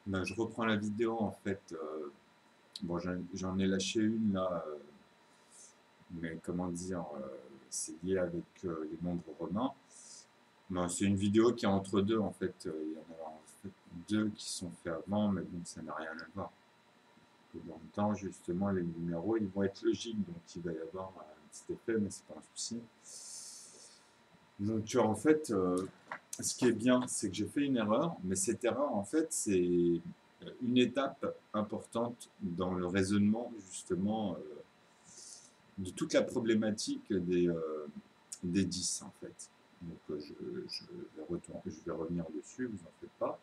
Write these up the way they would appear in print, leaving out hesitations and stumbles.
Ben, je reprends la vidéo en fait. Bon, j'en ai lâché une là, mais comment dire, c'est lié avec les nombres romains. Ben, c'est une vidéo qui est entre deux en fait. Il y en a en fait deux qui sont faits avant, mais bon, ça n'a rien à voir. Et dans le temps, justement, les numéros ils vont être logiques, donc il va y avoir un petit effet, mais c'est pas un souci. Donc, en fait, ce qui est bien, c'est que j'ai fait une erreur, mais cette erreur, en fait, c'est une étape importante dans le raisonnement, justement, de toute la problématique des 10, en fait. Donc, je vais revenir dessus, vous en faites pas.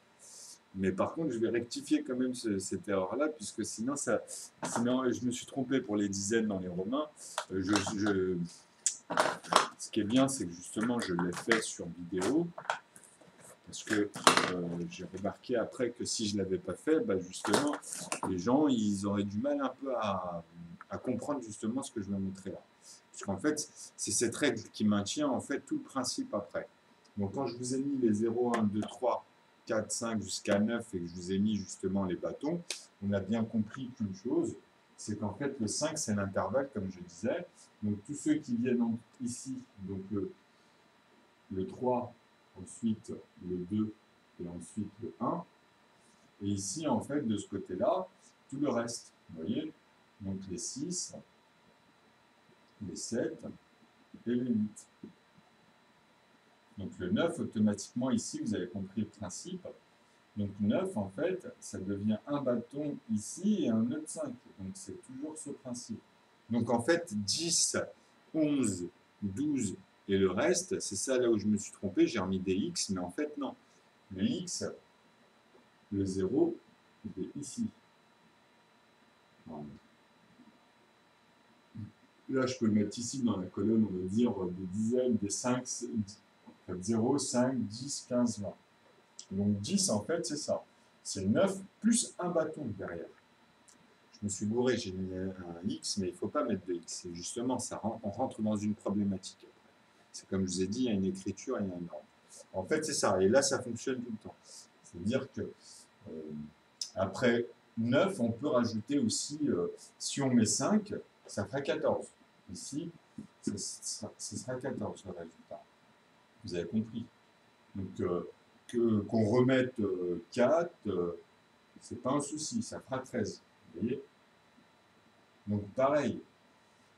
Mais par contre, je vais rectifier quand même cette erreur-là, puisque sinon, je me suis trompé pour les dizaines dans les romains. Ce qui est bien, c'est que justement, je l'ai fait sur vidéo. Parce que j'ai remarqué après que si je ne l'avais pas fait, bah justement, les gens, ils auraient du mal un peu à comprendre justement ce que je vais montrer là. Parce qu'en fait, c'est cette règle qui maintient en fait tout le principe après. Donc quand je vous ai mis les 0, 1, 2, 3, 4, 5 jusqu'à 9 et que je vous ai mis justement les bâtons, on a bien compris qu'une chose, c'est qu'en fait le 5 c'est l'intervalle comme je disais. Donc tous ceux qui viennent ici, donc le 3, ensuite le 2 et ensuite le 1. Et ici, en fait, de ce côté-là, tout le reste. Vous voyez? Donc les 6, les 7 et les 8. Donc le 9, automatiquement, ici, vous avez compris le principe. Donc 9, en fait, ça devient un bâton ici et un autre 5. Donc c'est toujours ce principe. Donc en fait, 10, 11, 12 et le reste, c'est ça là où je me suis trompé, j'ai remis des X, mais en fait non. Le X, le 0, il est ici. Là, je peux le mettre ici dans la colonne, on va dire, des dizaines, des 5, 0, 5, 10, 15, 20. Donc 10, en fait, c'est ça. C'est 9 plus un bâton derrière. Je me suis bourré, j'ai mis un X, mais il ne faut pas mettre de X. Justement, on rentre dans une problématique. C'est comme je vous ai dit, il y a une écriture et il y a un ordre. En fait, c'est ça. Et là, ça fonctionne tout le temps. C'est-à-dire que après 9, on peut rajouter aussi, si on met 5, ça ferait 14. Ici, ce sera 14 le résultat. Vous avez compris. Donc, qu'on remette 4, c'est pas un souci, ça fera 13. Vous voyez? Donc, pareil,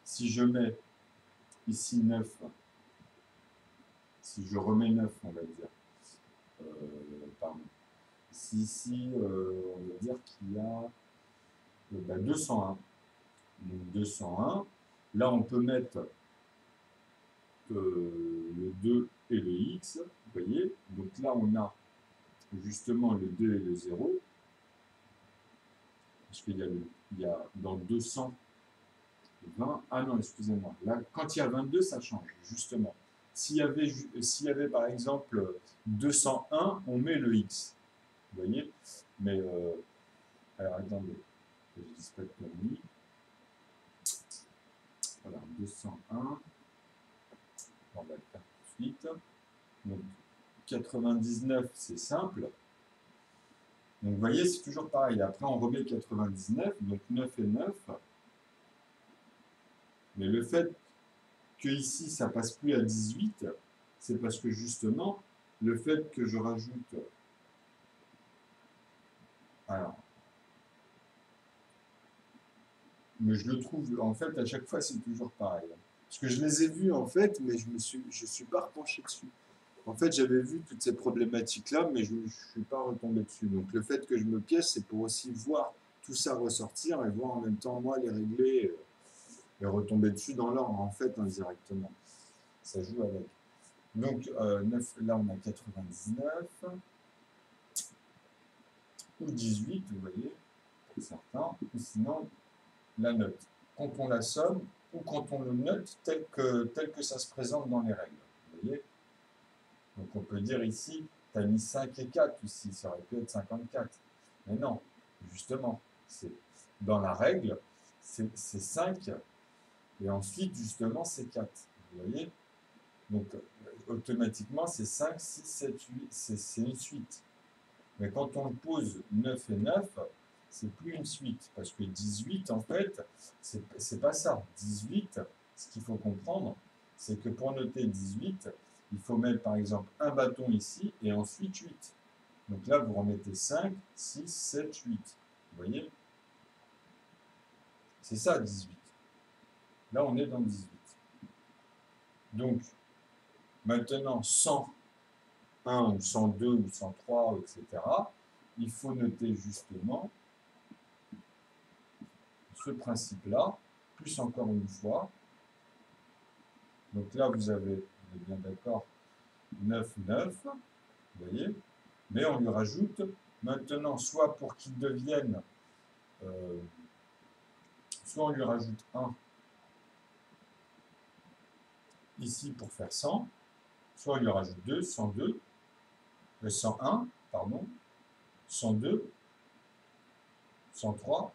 si je mets ici 9, si je remets 9, on va dire, pardon, ici, on va dire qu'il y a 201. Donc 201. Là, on peut mettre le 2 et le x, vous voyez. Donc là, on a justement le 2 et le 0. Parce qu'il y a dans 220, ah non, excusez-moi. Là, quand il y a 22, ça change, justement. S'il y avait par exemple 201, on met le x. Vous voyez. Mais, alors attendez, que je ne dise pas de conneries. Voilà, 201. On va le faire tout de suite. Donc, 99, c'est simple. Donc, vous voyez, c'est toujours pareil. Après, on remet 99, donc 9 et 9. Mais le fait que ici, ça passe plus à 18, c'est parce que justement, le fait que je rajoute... Alors, mais je le trouve, en fait, à chaque fois, c'est toujours pareil. Parce que je les ai vus, en fait, mais je suis pas repenché dessus. En fait, j'avais vu toutes ces problématiques-là, mais je ne suis pas retombé dessus. Donc, le fait que je me pièce, c'est pour aussi voir tout ça ressortir et voir en même temps, moi, les régler et retomber dessus dans l'ordre, en fait, indirectement. Ça joue avec. Donc, 9, là, on a 99 ou 18, vous voyez, pour certains, ou sinon, la note. Quand on la somme ou quand on le note tel que ça se présente dans les règles. Vous voyez. Donc on peut dire ici, tu as mis 5 et 4 ici, ça aurait pu être 54. Mais non, justement, dans la règle, c'est 5 et ensuite justement c'est 4. Vous voyez. Donc automatiquement c'est 5, 6, 7, 8, c'est une suite. Mais quand on pose 9 et 9, c'est plus une suite. Parce que 18, en fait, c'est pas ça. 18, ce qu'il faut comprendre, c'est que pour noter 18, il faut mettre par exemple un bâton ici et ensuite 8. Donc là, vous remettez 5, 6, 7, 8. Vous voyez? C'est ça 18. Là, on est dans 18. Donc, maintenant, 101 ou 102 ou 103, etc., il faut noter justement ce principe-là, plus encore une fois. Donc là, vous êtes bien d'accord, 9, 9, vous voyez, mais on lui rajoute maintenant, soit pour qu'il devienne, soit on lui rajoute 1 ici pour faire 100, soit on lui rajoute 2, 102, 101, pardon, 102, 103.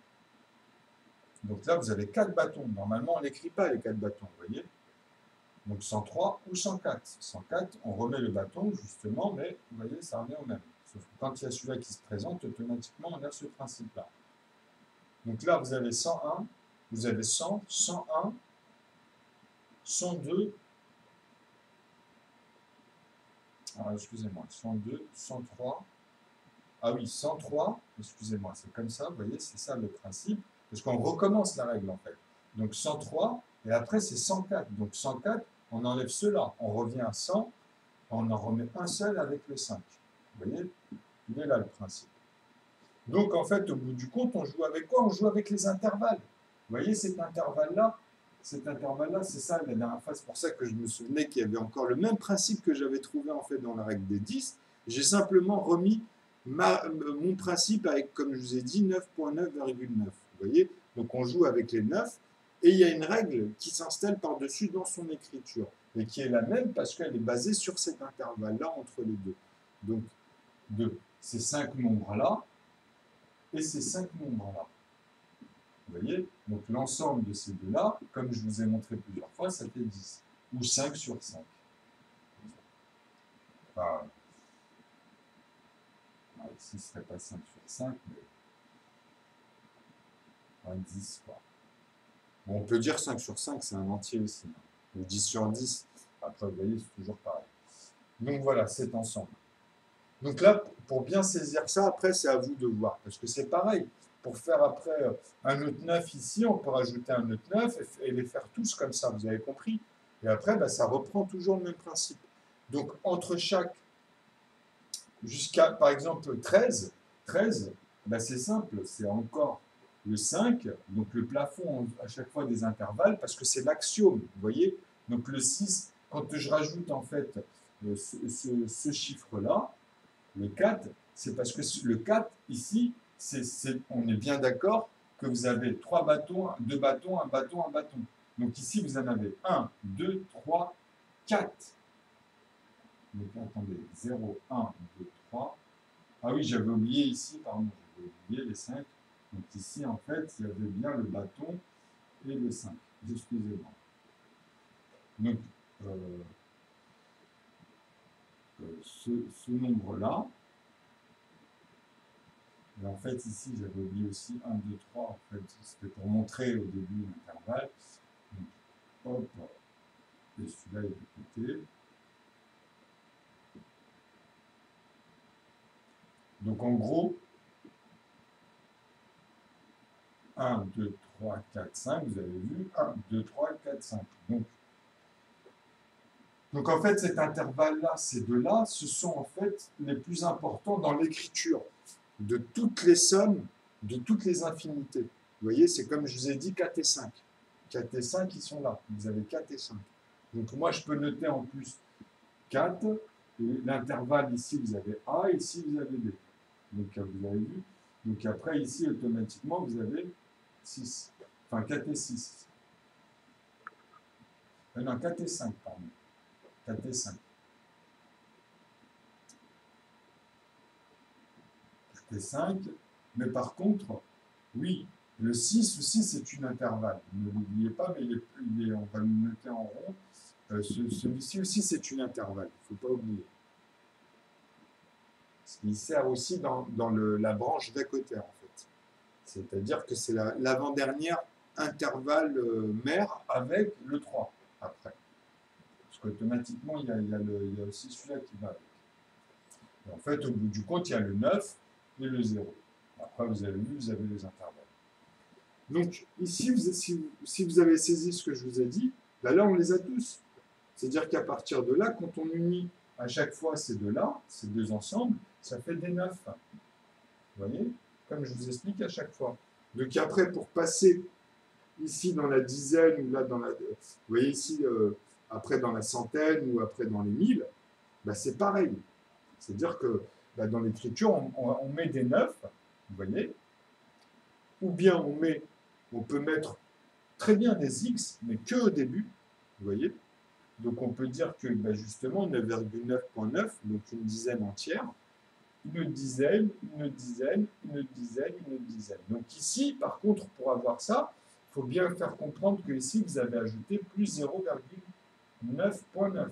Donc là, vous avez 4 bâtons. Normalement, on n'écrit pas les 4 bâtons, vous voyez. Donc 103 ou 104. 104, on remet le bâton, justement, mais vous voyez, ça revient au même. Sauf que quand il y a celui-là qui se présente, automatiquement, on a ce principe-là. Donc là, vous avez 101, vous avez 100, 101, 102, excusez-moi, 102, 103, ah oui, 103, excusez-moi, c'est comme ça, vous voyez, c'est ça le principe, parce qu'on recommence la règle, en fait. Donc 103, et après, c'est 104. Donc 104, on enlève ceux-là, on revient à 100, on en remet un seul avec le 5. Vous voyez, il est là le principe. Donc en fait, au bout du compte, on joue avec quoi? On joue avec les intervalles. Vous voyez cet intervalle-là? Cet intervalle-là, c'est ça la dernière fois. C'est pour ça que je me souvenais qu'il y avait encore le même principe que j'avais trouvé en fait dans la règle des 10. J'ai simplement remis mon principe avec, comme je vous ai dit, 9.9,9. Vous voyez? Donc on joue avec les 9. Et il y a une règle qui s'installe par-dessus dans son écriture, et qui est la même parce qu'elle est basée sur cet intervalle-là entre les deux. Donc, de ces 5 nombres-là et ces 5 nombres-là. Vous voyez? Donc, l'ensemble de ces deux-là, comme je vous ai montré plusieurs fois, ça fait 10. Ou 5 sur 5. Enfin, ici, ce ne serait pas 5 sur 5, mais 10, quoi. Bon, on peut dire 5 sur 5, c'est un entier aussi. Ou 10 sur 10. Après, vous voyez, c'est toujours pareil. Donc voilà, cet ensemble. Donc là, pour bien saisir ça, après, c'est à vous de voir. Parce que c'est pareil. Pour faire après un autre 9 ici, on peut rajouter un autre 9 et les faire tous comme ça, vous avez compris? Et après, bah, ça reprend toujours le même principe. Donc, entre chaque, jusqu'à, par exemple, 13, bah, c'est simple, c'est encore le 5, donc le plafond à chaque fois des intervalles, parce que c'est l'axiome, vous voyez? Donc le 6, quand je rajoute en fait ce chiffre-là, le 4, c'est parce que le 4, ici, on est bien d'accord que vous avez 3 bâtons, 2 bâtons, un bâton, un bâton. Donc ici, vous en avez 1, 2, 3, 4. Donc attendez, 0, 1, 2, 3. Ah oui, j'avais oublié ici, pardon, j'avais oublié les 5. Donc ici, en fait, il y avait bien le bâton et le 5. Excusez-moi. Donc, ce nombre-là, et en fait, ici, j'avais oublié aussi 1, 2, 3. En fait, c'était pour montrer au début l'intervalle. Donc, hop, et celui-là est de côté. Donc, en gros, 1, 2, 3, 4, 5, vous avez vu, 1, 2, 3, 4, 5. Donc en fait, cet intervalle-là, ces deux-là, ce sont en fait les plus importants dans l'écriture de toutes les sommes, de toutes les infinités. Vous voyez, c'est comme je vous ai dit 4 et 5. 4 et 5, ils sont là. Vous avez 4 et 5. Donc moi, je peux noter en plus 4. L'intervalle, ici, vous avez A, ici, vous avez B. Donc vous avez vu. Donc après, ici, automatiquement, vous avez 6. Enfin, 4 et 6. Non, 4 et 5, pardon. 4 et 5. 4 et 5. Mais par contre, oui, le 6 aussi, c'est une intervalle. Ne l'oubliez pas, mais on va le noter en rond. Celui-ci aussi, c'est une intervalle. Il ne faut pas oublier. qui sert aussi dans la branche d'à côté, en fait. C'est-à-dire que c'est l'avant-dernière intervalle mère avec le 3 après. Parce qu'automatiquement, il y a aussi celui-là qui va avec. Et en fait, au bout du compte, il y a le 9 et le 0. Après, vous avez vu, vous avez les intervalles. Donc, ici, si vous avez saisi ce que je vous ai dit, là, on les a tous. C'est-à-dire qu'à partir de là, quand on unit à chaque fois ces deux-là, ces deux ensembles, ça fait des 9. Vous voyez? Comme je vous explique à chaque fois. Donc après, pour passer ici dans la dizaine, ou là dans la... Vous voyez ici, après dans la centaine, ou après dans les 1000, bah, c'est pareil. C'est-à-dire que bah, dans l'écriture, on met des 9, vous voyez? Ou bien on peut mettre très bien des x, mais que au début, vous voyez? Donc on peut dire que bah, justement 9,9.9, donc une dizaine entière. Une dizaine, une dizaine, une dizaine, une dizaine. Donc ici, par contre, pour avoir ça, il faut bien faire comprendre que ici, vous avez ajouté plus 0,9.9. Vous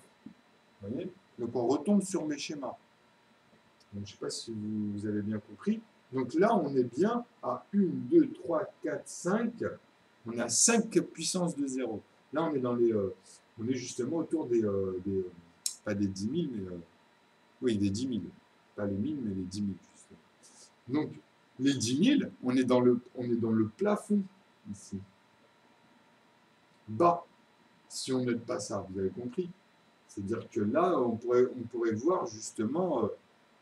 voyez? Donc on retombe sur mes schémas. Donc, je ne sais pas si vous avez bien compris. Donc là, on est bien à 1, 2, 3, 4, 5. On a 5 puissances de 0. Là, on est dans les, on est justement autour des pas des 10 000, mais oui, des 10 000. Pas les 1000, mais les 10 000, justement. Donc, les 10 000, on est dans le plafond, ici. Bas, si on n'aide pas ça, vous avez compris. C'est-à-dire que là, on pourrait voir, justement,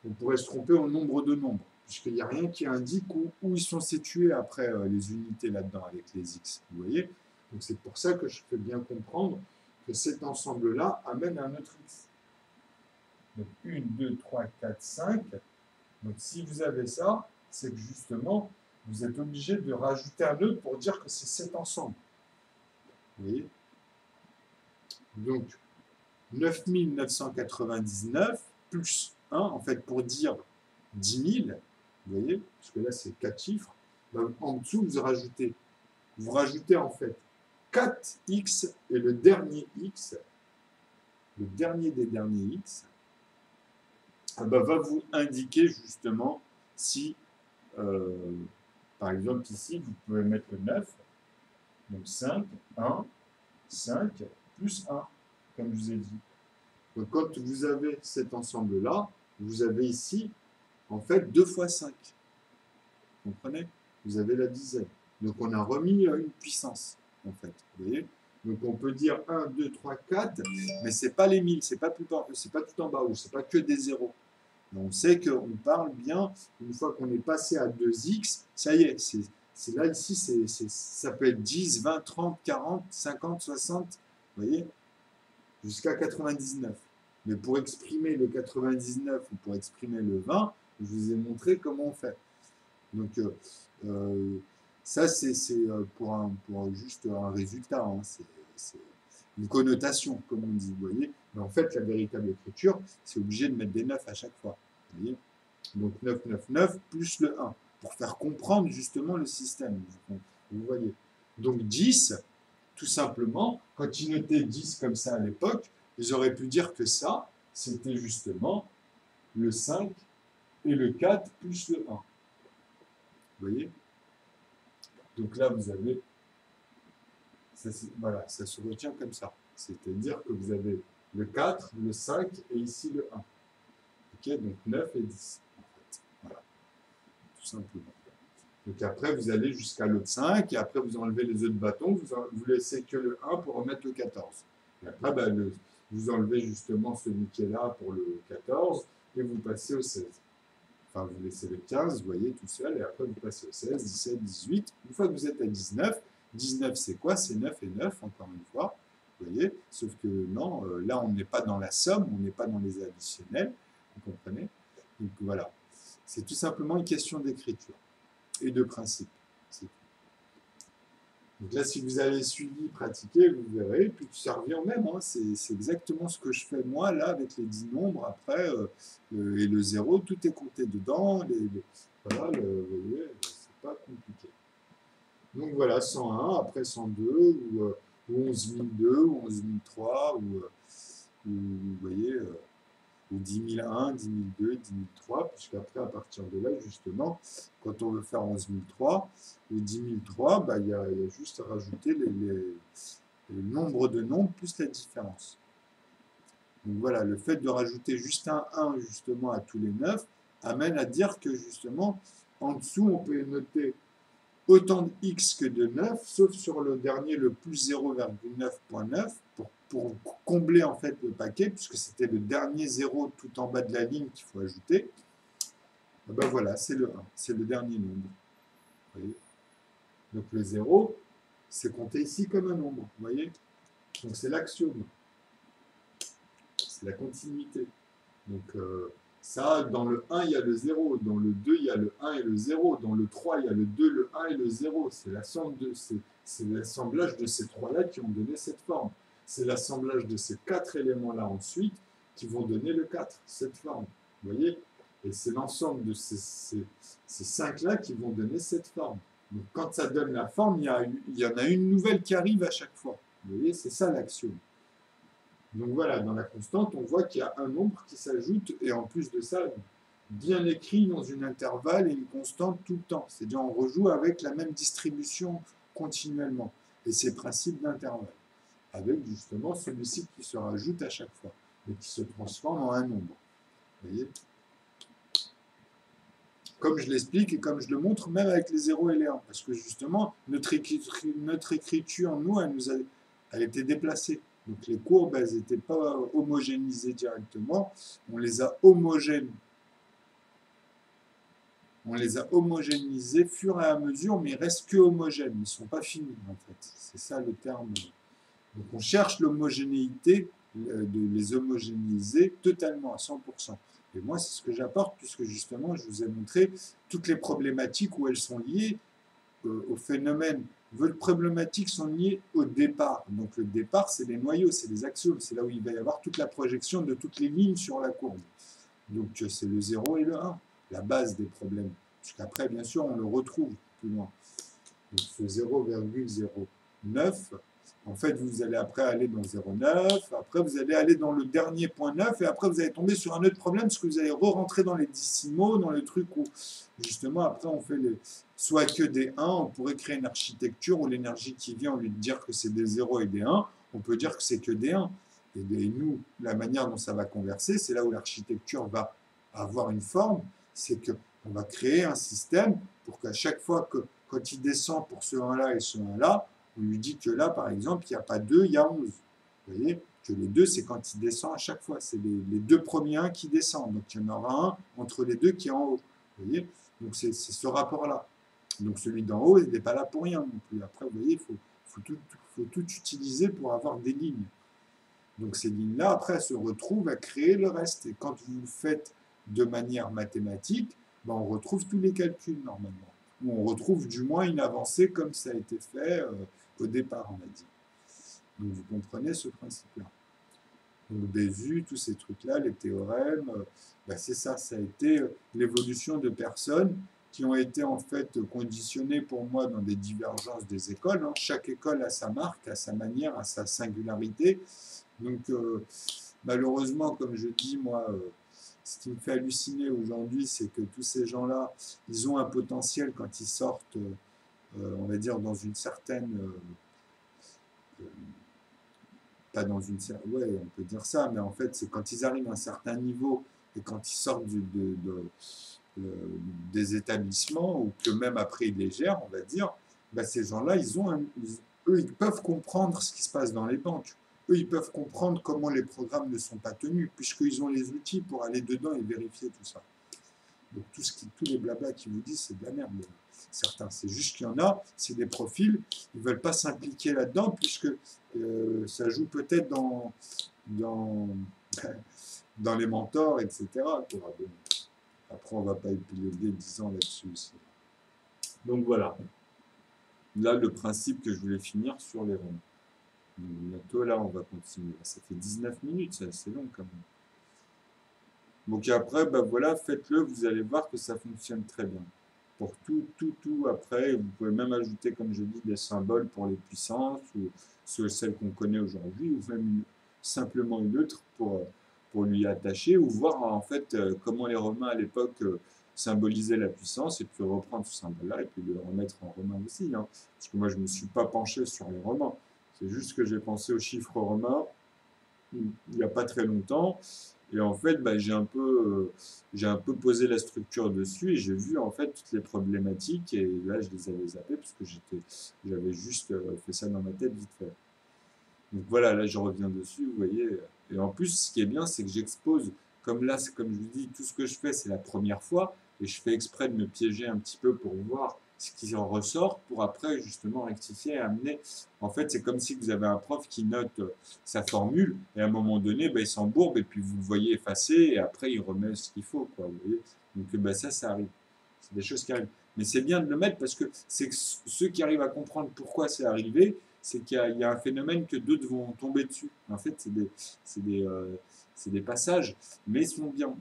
on pourrait se tromper au nombre de nombres, puisqu'il n'y a rien qui indique où ils sont situés après les unités là-dedans, avec les x, vous voyez. Donc, c'est pour ça que je fais bien comprendre que cet ensemble-là amène un autre x. Donc 1, 2, 3, 4, 5. Donc si vous avez ça, c'est que justement, vous êtes obligé de rajouter un autre pour dire que c'est cet ensemble. Vous voyez? Donc 9999 plus 1, en fait, pour dire 10 000, vous voyez, parce que là c'est 4 chiffres, ben, en dessous vous rajoutez en fait 4x et le dernier x, le dernier des derniers x, ben, va vous indiquer justement si, par exemple ici, vous pouvez mettre le 9, donc 5, 1, 5, plus 1, comme je vous ai dit. Donc quand vous avez cet ensemble-là, vous avez ici, en fait, 2 fois 5. Vous comprenez? Vous avez la dizaine. Donc on a remis une puissance, en fait. Vous voyez? Donc on peut dire 1, 2, 3, 4, mais ce n'est pas les 1000, ce n'est pas tout en bas, ou ce n'est pas que des zéros. Mais on sait qu'on parle bien, une fois qu'on est passé à 2x, ça y est, c'est là, ici, ça peut être 10, 20, 30, 40, 50, 60, vous voyez, jusqu'à 99. Mais pour exprimer le 99 ou pour exprimer le 20, je vous ai montré comment on fait. Donc, ça, c'est pour juste un résultat, hein. C'est une connotation, comme on dit, vous voyez. Mais en fait, la véritable écriture, c'est obligé de mettre des 9 à chaque fois. Vous voyez. Donc 9, 9, 9 plus le 1, pour faire comprendre justement le système. Vous voyez. Donc 10, tout simplement, quand ils notaient 10 comme ça à l'époque, ils auraient pu dire que ça, c'était justement le 5 et le 4 plus le 1. Vous voyez? Donc là, vous avez, voilà, ça se retient comme ça. C'est-à-dire que vous avez le 4, le 5 et ici le 1. Ok, donc 9 et 10, en fait. Voilà, tout simplement. Donc après, vous allez jusqu'à l'autre 5, et après, vous enlevez les autres bâtons, vous laissez que le 1 pour remettre le 14. Et après, ben, vous enlevez justement celui qui est là pour le 14, et vous passez au 16. Enfin, vous laissez le 15, vous voyez, tout seul, et après, vous passez au 16, 17, 18. Une fois que vous êtes à 19, 19, c'est quoi? C'est 9 et 9, encore une fois. Vous voyez? Sauf que non, là, on n'est pas dans la somme, on n'est pas dans les additionnels. Vous comprenez? Donc voilà. C'est tout simplement une question d'écriture et de principe. Donc là, si vous avez suivi, pratiqué, vous verrez, puis ça revient au même. Hein. C'est exactement ce que je fais moi, là, avec les 10 nombres. Après, et le 0, tout est compté dedans. Voilà, vous voyez, c'est pas compliqué. Donc voilà, 101, après 102, ou 11 002, ou 11 003, ou vous voyez, ou 10 001, 10 002, 10 003, puisqu'après, à partir de là, justement, quand on veut faire 11 003 ou 10 003, bah, il y a juste à rajouter le nombre de nombres plus la différence. Donc voilà, le fait de rajouter juste un 1 justement à tous les 9 amène à dire que justement, en dessous, on peut noter autant de x que de 9, sauf sur le dernier, le plus 0,9.9, pour combler en fait le paquet, puisque c'était le dernier 0 tout en bas de la ligne qu'il faut ajouter. Et ben voilà, c'est le 1, c'est le dernier nombre. Vous voyez, donc le 0, c'est compté ici comme un nombre. Vous voyez, donc c'est l'axiome. C'est la continuité. Donc ça, dans le 1, il y a le 0. Dans le 2, il y a le 1 et le 0. Dans le 3, il y a le 2, le 1 et le 0. C'est l'assemblage de ces trois-là qui ont donné cette forme. C'est l'assemblage de ces quatre éléments-là ensuite qui vont donner le 4, cette forme. Vous voyez? Et c'est l'ensemble de ces cinq-là qui vont donner cette forme. Donc quand ça donne la forme, il y en a une nouvelle qui arrive à chaque fois. Vous voyez? C'est ça l'axiome. Donc voilà, dans la constante, on voit qu'il y a un nombre qui s'ajoute, et en plus de ça, bien écrit dans une intervalle et une constante tout le temps. C'est-à-dire on rejoue avec la même distribution continuellement. Et c'est principe d'intervalle, avec justement celui-ci qui se rajoute à chaque fois, et qui se transforme en un nombre. Vous voyez? Comme je l'explique et comme je le montre, même avec les 0 et les 1. Parce que justement, notre écriture, nous, elle a été déplacée. Donc les courbes, elles n'étaient pas homogénéisées directement. On les a homogénéisées fur et à mesure, mais ils restent que homogènes. Ils ne sont pas finis, en fait. C'est ça le terme. Donc on cherche l'homogénéité, de les homogénéiser totalement, à 100%. Et moi, c'est ce que j'apporte, puisque justement, je vous ai montré toutes les problématiques où elles sont liées au phénomène. Les problématiques sont liées au départ. Donc le départ, c'est les noyaux, c'est les axiomes. C'est là où il va y avoir toute la projection de toutes les lignes sur la courbe. Donc c'est le 0 et le 1, la base des problèmes. Puisqu'après, bien sûr, on le retrouve plus loin. Donc ce 0,09, en fait, vous allez après aller dans 0,9, après vous allez aller dans le dernier point 9, et après vous allez tomber sur un autre problème, parce que vous allez re-rentrer dans les décimaux, dans les trucs où, justement, après on fait soit que des 1, on pourrait créer une architecture où l'énergie qui vient, au lieu de dire que c'est des 0 et des 1, on peut dire que c'est que des 1. Et nous, la manière dont ça va converser, c'est là où l'architecture va avoir une forme, c'est qu'on va créer un système pour qu'à chaque fois que, quand il descend pour ce 1-là et ce 1-là, on lui dit que là, par exemple, il n'y a pas 2, il y a 11. Vous voyez que les 2, c'est quand il descend à chaque fois. C'est les deux premiers 1 qui descendent. Donc, il y en aura un entre les deux qui est en haut. Vous voyez? Donc, c'est ce rapport-là. Donc, celui d'en haut, il n'est pas là pour rien non plus. Après, vous voyez, il faut tout utiliser pour avoir des lignes. Donc, ces lignes-là, après, elles se retrouvent à créer le reste. Et quand vous le faites de manière mathématique, ben, on retrouve tous les calculs, normalement. Ou on retrouve du moins une avancée comme ça a été fait au départ, on a dit. Donc vous comprenez ce principe-là. Donc Bézu, tous ces trucs-là, les théorèmes, ben c'est ça, ça a été l'évolution de personnes qui ont été en fait conditionnées pour moi dans des divergences des écoles. Hein. Chaque école a sa marque, a sa manière, a sa singularité. Donc malheureusement, comme je dis, moi, ce qui me fait halluciner aujourd'hui, c'est que tous ces gens-là, ils ont un potentiel quand ils sortent, on va dire, dans une certaine... pas dans une certaine... Ouais, on peut dire ça, mais en fait, c'est quand ils arrivent à un certain niveau et quand ils sortent des établissements, ou que même après ils les gèrent, on va dire, bah, ces gens-là, eux, ils peuvent comprendre ce qui se passe dans les banques. Eux, ils peuvent comprendre comment les programmes ne sont pas tenus, puisqu'ils ont les outils pour aller dedans et vérifier tout ça. Donc tous les blablas qu'ils vous disent, c'est de la merde. Certains, c'est juste qu'il y en a, c'est des profils, ils ne veulent pas s'impliquer là-dedans, puisque ça joue peut-être dans les mentors, etc. Après, on ne va pas épiloguer 10 ans là-dessus aussi. Donc voilà. Là, le principe que je voulais finir sur les ronds. Bientôt, là, on va continuer. Ça fait 19 minutes, c'est assez long quand même. Donc après, ben voilà, faites-le, vous allez voir que ça fonctionne très bien. Pour tout, après, vous pouvez même ajouter, comme je dis, des symboles pour les puissances, ou celles qu'on connaît aujourd'hui, ou même simplement une autre pour lui attacher, ou voir en fait comment les Romains à l'époque symbolisaient la puissance, et puis reprendre ce symbole-là, et puis le remettre en romain aussi. Hein. Parce que moi, je ne me suis pas penché sur les Romains. C'est juste que j'ai pensé aux chiffres romains il n'y a pas très longtemps. Et en fait, bah, j'ai un peu posé la structure dessus et j'ai vu en fait toutes les problématiques. Et là, je les avais zappées parce que j'avais juste fait ça dans ma tête vite fait. Donc voilà, là, je reviens dessus, vous voyez. Et en plus, ce qui est bien, c'est que j'expose, comme là, comme je vous dis, tout ce que je fais, c'est la première fois. Et je fais exprès de me piéger un petit peu pour voir ce qui en ressort, pour après, justement, rectifier et amener. En fait, c'est comme si vous avez un prof qui note sa formule, et à un moment donné, bah, il s'embourbe, et puis vous le voyez effacer, et après, il remet ce qu'il faut, quoi, vous voyez. Donc, bah, ça arrive. C'est des choses qui arrivent. Mais c'est bien de le mettre parce que c'est que ceux qui arrivent à comprendre pourquoi c'est arrivé, c'est qu'il y a un phénomène que d'autres vont tomber dessus. En fait, c'est des, euh, c'est des passages, mais ils sont bien.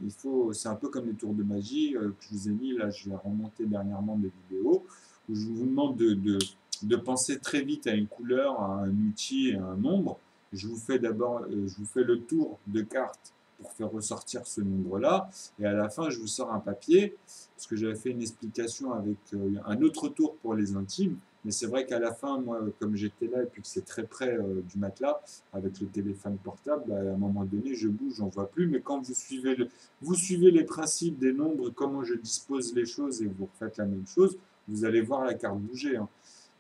C'est un peu comme les tours de magie que je vous ai mis, là, je vais remonter dernièrement des vidéos, où je vous demande de penser très vite à une couleur, à un outil et à un nombre. Je vous fais d'abord, je vous fais le tour de cartes pour faire ressortir ce nombre-là, et à la fin, je vous sors un papier, parce que j'avais fait une explication avec un autre tour pour les intimes, mais c'est vrai qu'à la fin, moi, comme j'étais là et puis que c'est très près du matelas, avec le téléphone portable, bah, à un moment donné, je bouge, j'en vois plus. Mais quand vous suivez les principes des nombres, comment je dispose les choses et vous refaites la même chose, vous allez voir la carte bouger. Hein.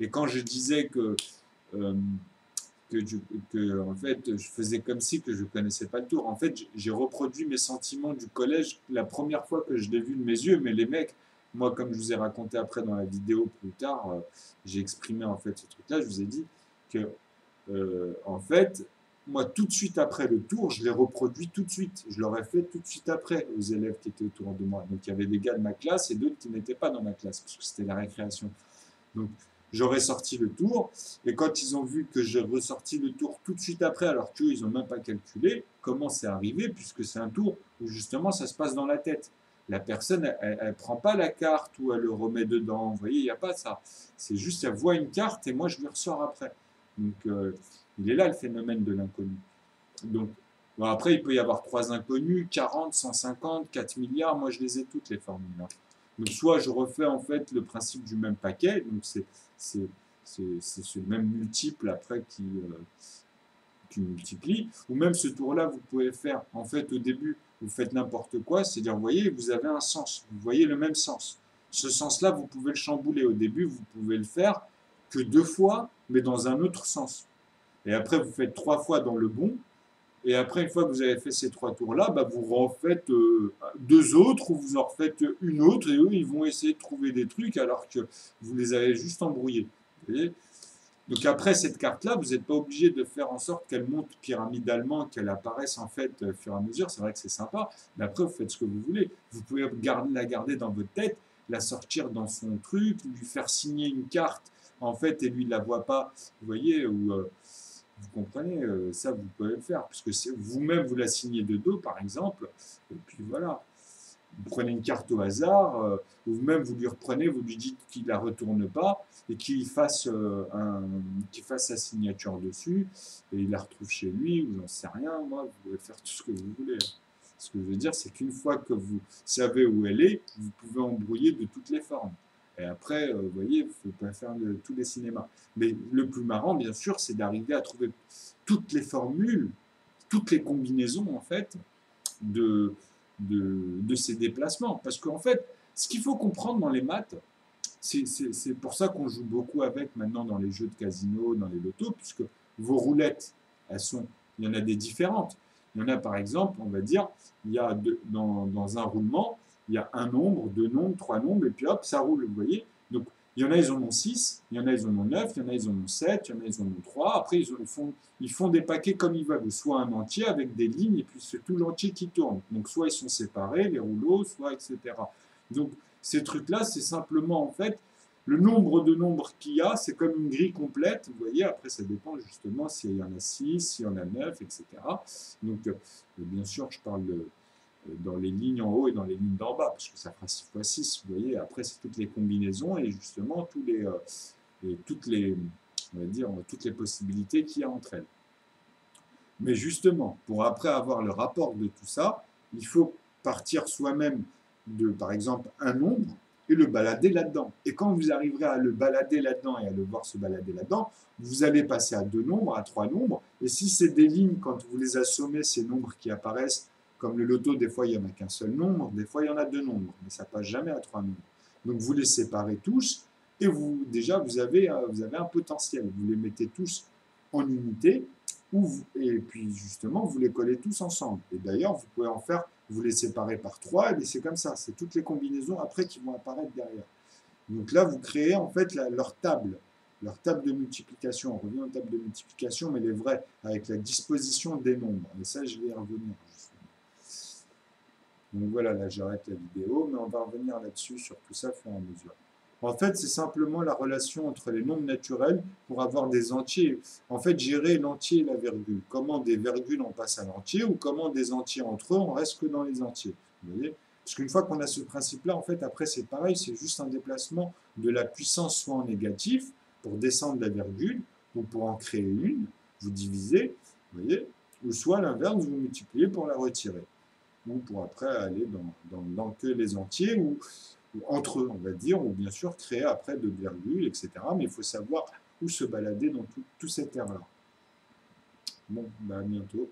Et quand je disais euh, que, en fait, je faisais comme si que je connaissais pas le tour. En fait, j'ai reproduit mes sentiments du collège la première fois que je l'ai vu de mes yeux, mais les mecs, moi, comme je vous ai raconté après dans la vidéo plus tard, j'ai exprimé en fait ce truc-là, je vous ai dit que, en fait, moi, tout de suite après le tour, je l'ai reproduit tout de suite. Je l'aurais fait tout de suite après aux élèves qui étaient autour de moi. Donc, il y avait des gars de ma classe et d'autres qui n'étaient pas dans ma classe, parce que c'était la récréation. Donc, j'aurais sorti le tour. Et quand ils ont vu que j'ai ressorti le tour tout de suite après, alors qu'eux, ils n'ont même pas calculé comment c'est arrivé, puisque c'est un tour où justement ça se passe dans la tête. La personne, elle ne prend pas la carte ou elle le remet dedans. Vous voyez, il n'y a pas ça. C'est juste, elle voit une carte et moi, je lui ressors après. Donc, il est là le phénomène de l'inconnu. Donc, bon, après, il peut y avoir 3 inconnus, 40, 150, 4 milliards. Moi, je les ai toutes, les formules. Hein. Donc, soit je refais en fait le principe du même paquet, donc c'est ce même multiple après qui multiplie, ou même ce tour-là, vous pouvez faire, en fait, au début, vous faites n'importe quoi, c'est-à-dire, vous voyez, vous avez un sens, vous voyez le même sens. Ce sens-là, vous pouvez le chambouler. Au début, vous pouvez le faire que 2 fois, mais dans un autre sens. Et après, vous faites 3 fois dans le bon, et après, une fois que vous avez fait ces 3 tours-là, bah, vous refaites 2 autres ou vous en refaites une autre et eux, ils vont essayer de trouver des trucs alors que vous les avez juste embrouillés. Vous voyez. Donc après cette carte-là, vous n'êtes pas obligé de faire en sorte qu'elle monte pyramidalement, qu'elle apparaisse en fait au fur et à mesure. C'est vrai que c'est sympa, mais après, vous faites ce que vous voulez. Vous pouvez la garder dans votre tête, la sortir dans son truc, lui faire signer une carte en fait et lui ne la voit pas, vous voyez, ou vous comprenez, ça vous pouvez le faire, puisque vous-même vous la signez de dos par exemple, et puis voilà. Vous prenez une carte au hasard, ou même vous lui reprenez, vous lui dites qu'il ne la retourne pas, et qu'il fasse sa signature dessus, et il la retrouve chez lui, ou j'en sais rien, moi, vous pouvez faire tout ce que vous voulez. Ce que je veux dire, c'est qu'une fois que vous savez où elle est, vous pouvez embrouiller de toutes les formes. Et après, vous voyez, il ne faut pas faire de tous les cinémas. Mais le plus marrant, bien sûr, c'est d'arriver à trouver toutes les formules, toutes les combinaisons, en fait, de, de ces déplacements. Parce qu'en fait, ce qu'il faut comprendre dans les maths, c'est pour ça qu'on joue beaucoup avec maintenant dans les jeux de casino, dans les lotos, puisque vos roulettes, il y en a des différentes. Il y en a par exemple, on va dire, il y a dans un roulement, il y a un nombre, 2 nombres, 3 nombres, et puis hop, ça roule, vous voyez. Donc, il y en a, ils en ont 6, il y en a, ils en ont 9, il y en a, ils en ont 7, il y en a, ils en ont 3. Après, ils font des paquets comme ils veulent, soit un entier avec des lignes, et puis c'est tout l'entier qui tourne. Donc, soit ils sont séparés, les rouleaux, soit etc. Donc, ces trucs-là, c'est simplement, en fait, le nombre de nombres qu'il y a, c'est comme une grille complète, vous voyez, après ça dépend justement s'il y en a 6, s'il y en a 9, etc. Donc, bien sûr, je parle dans les lignes en haut et dans les lignes d'en bas, parce que ça fera 6 fois 6, vous voyez, après c'est toutes les combinaisons et justement toutes les, on va dire, toutes les possibilités qu'il y a entre elles. Mais justement, pour après avoir le rapport de tout ça, il faut partir soi-même de, par exemple, un nombre et le balader là-dedans. Et quand vous arriverez à le balader là-dedans et à le voir se balader là-dedans, vous allez passer à 2 nombres, à 3 nombres. Et si c'est des lignes, quand vous les assommez, ces nombres qui apparaissent, comme le loto, des fois il n'y en a qu'un seul nombre, des fois il y en a 2 nombres, mais ça passe jamais à 3 nombres. Donc vous les séparez tous et vous, déjà, vous avez un potentiel. Vous les mettez tous en unité et puis justement, vous les collez tous ensemble. Et d'ailleurs, vous pouvez en faire, vous les séparer par 3, et c'est comme ça. C'est toutes les combinaisons après qui vont apparaître derrière. Donc là, vous créez en fait leur table de multiplication. On revient aux tables de multiplication, mais les vraies, avec la disposition des nombres. Et ça, je vais y revenir. Donc voilà, là, j'arrête la vidéo, mais on va revenir là-dessus, sur tout ça, au fur et à mesure. En fait, c'est simplement la relation entre les nombres naturels pour avoir des entiers. En fait, gérer l'entier et la virgule. Comment des virgules on passe à l'entier ou comment des entiers entre eux on reste que dans les entiers. Vous voyez? Parce qu'une fois qu'on a ce principe-là, en fait, après c'est pareil, c'est juste un déplacement de la puissance soit en négatif pour descendre la virgule ou pour en créer une, vous divisez, vous voyez, ou soit l'inverse, vous multipliez pour la retirer. Ou pour après aller dans que les entiers ou entre eux, on va dire, ou bien sûr créer après de virgules, etc. Mais il faut savoir où se balader dans tout cet air-là. Bon, bah à bientôt.